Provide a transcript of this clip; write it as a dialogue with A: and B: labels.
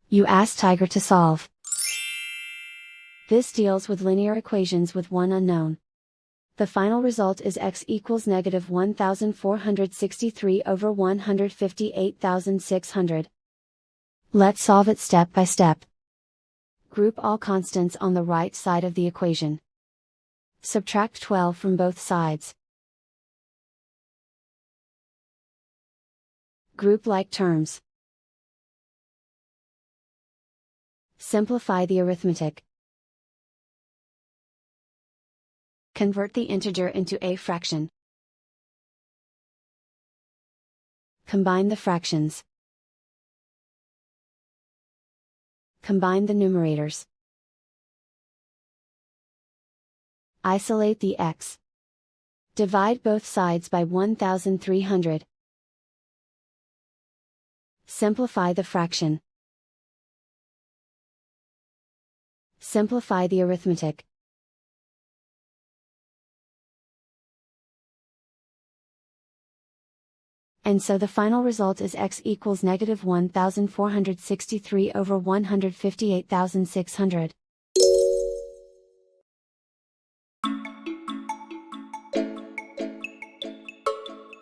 A: You ask Tiger to solve. This deals with linear equations with one unknown. The final result is x equals negative 1463 over 158,600. Let's solve it step by step. Group all constants on the right side of the equation. Subtract 12 from both sides. Group like terms. Simplify the arithmetic. Convert the integer into a fraction. Combine the fractions. Combine the numerators. Isolate the x. Divide both sides by 1300. Simplify the fraction. Simplify the arithmetic. And so the final result is x equals negative 1463 over 158,600.